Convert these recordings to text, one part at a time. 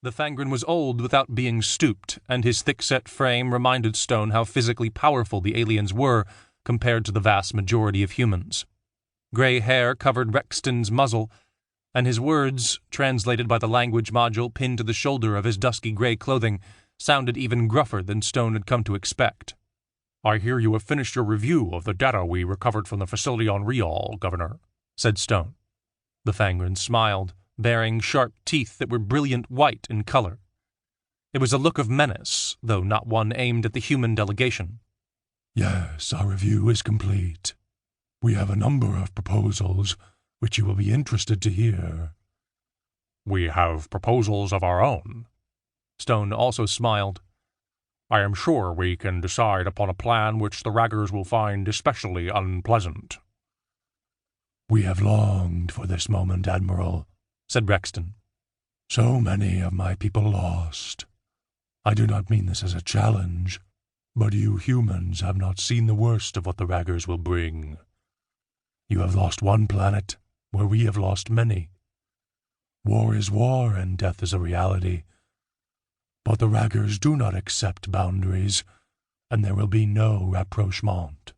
The Fangren was old without being stooped, and his thick-set frame reminded Stone how physically powerful the aliens were compared to the vast majority of humans. Gray hair covered Rexton's muzzle, and his words, translated by the language module pinned to the shoulder of his dusky gray clothing, sounded even gruffer than Stone had come to expect. "I hear you have finished your review of the data we recovered from the facility on Rial, Governor," said Stone. The Fangren smiled, baring sharp teeth that were brilliant white in color. It was a look of menace, though not one aimed at the human delegation. "Yes, our review is complete. We have a number of proposals which you will be interested to hear." "We have proposals of our own." Stone also smiled. "I am sure we can decide upon a plan which the Raggers will find especially unpleasant." "We have longed for this moment, Admiral," said Rexton. "So many of my people lost. I do not mean this as a challenge, but you humans have not seen the worst of what the Raggers will bring. You have lost one planet, where we have lost many. War is war, and death is a reality. But the Raggers do not accept boundaries, and there will be no rapprochement."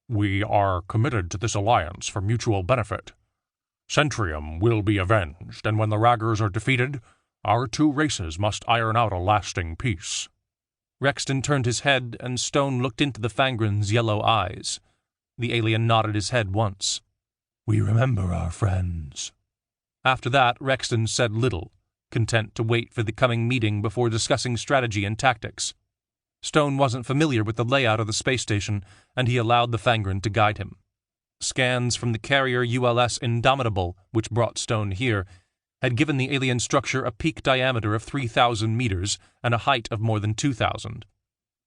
"We are committed to this alliance for mutual benefit. Centrium will be avenged, and when the Raggers are defeated, our two races must iron out a lasting peace." Rexton turned his head, and Stone looked into the Fangren's yellow eyes. The alien nodded his head once. "We remember our friends." After that, Rexton said little, content to wait for the coming meeting before discussing strategy and tactics. Stone wasn't familiar with the layout of the space station, and he allowed the Fangren to guide him. Scans from the carrier ULS Indomitable, which brought Stone here, had given the alien structure a peak diameter of 3,000 meters and a height of more than 2,000.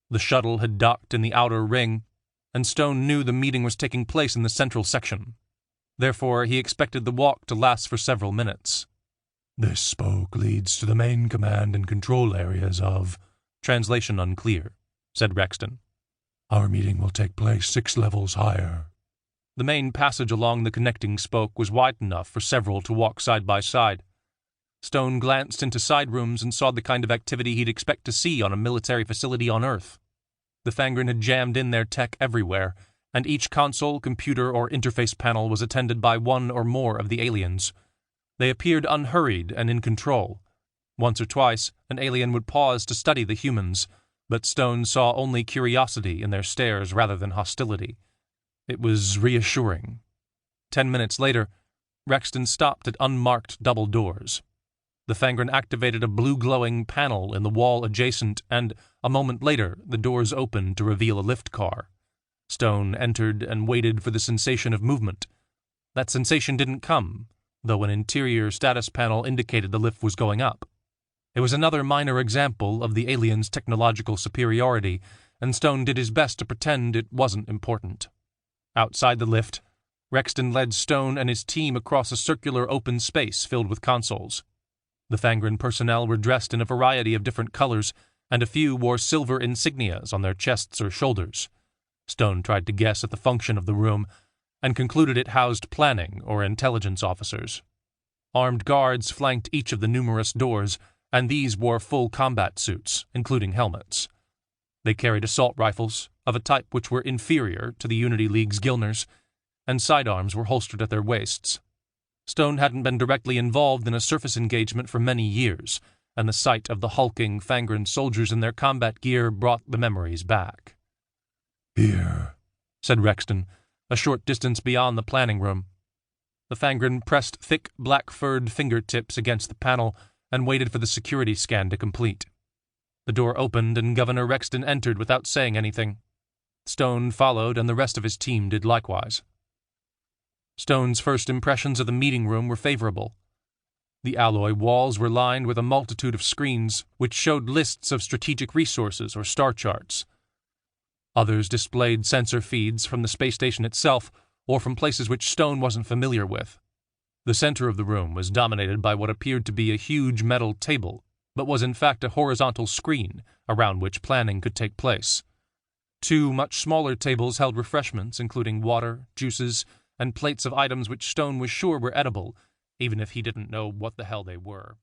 The shuttle had docked in the outer ring, and Stone knew the meeting was taking place in the central section. Therefore, he expected the walk to last for several minutes. "This spoke leads to the main command and control areas of—" "Translation unclear," said Rexton. "Our meeting will take place 6 levels higher." The main passage along the connecting spoke was wide enough for several to walk side by side. Stone glanced into side rooms and saw the kind of activity he'd expect to see on a military facility on Earth. The Fangren had jammed in their tech everywhere, and each console, computer, or interface panel was attended by one or more of the aliens. They appeared unhurried and in control. Once or twice, an alien would pause to study the humans, but Stone saw only curiosity in their stares rather than hostility. It was reassuring. 10 minutes later, Rexton stopped at unmarked double doors. The Fangren activated a blue-glowing panel in the wall adjacent, and a moment later the doors opened to reveal a lift car. Stone entered and waited for the sensation of movement. That sensation didn't come, though an interior status panel indicated the lift was going up. It was another minor example of the aliens' technological superiority, and Stone did his best to pretend it wasn't important. Outside the lift, Rexton led Stone and his team across a circular open space filled with consoles. The Fangren personnel were dressed in a variety of different colors, and a few wore silver insignias on their chests or shoulders. Stone tried to guess at the function of the room, and concluded it housed planning or intelligence officers. Armed guards flanked each of the numerous doors, and these wore full combat suits, including helmets. They carried assault rifles, of a type which were inferior to the Unity League's Gilners, and sidearms were holstered at their waists. Stone hadn't been directly involved in a surface engagement for many years, and the sight of the hulking Fangren soldiers in their combat gear brought the memories back. "Here," said Rexton, a short distance beyond the planning room. The Fangren pressed thick, black-furred fingertips against the panel and waited for the security scan to complete. The door opened and Governor Rexton entered without saying anything. Stone followed, and the rest of his team did likewise. Stone's first impressions of the meeting room were favorable. The alloy walls were lined with a multitude of screens, which showed lists of strategic resources or star charts. Others displayed sensor feeds from the space station itself, or from places which Stone wasn't familiar with. The center of the room was dominated by what appeared to be a huge metal table, but was in fact a horizontal screen around which planning could take place. 2 much smaller tables held refreshments, including water, juices, and plates of items which Stone was sure were edible, even if he didn't know what the hell they were.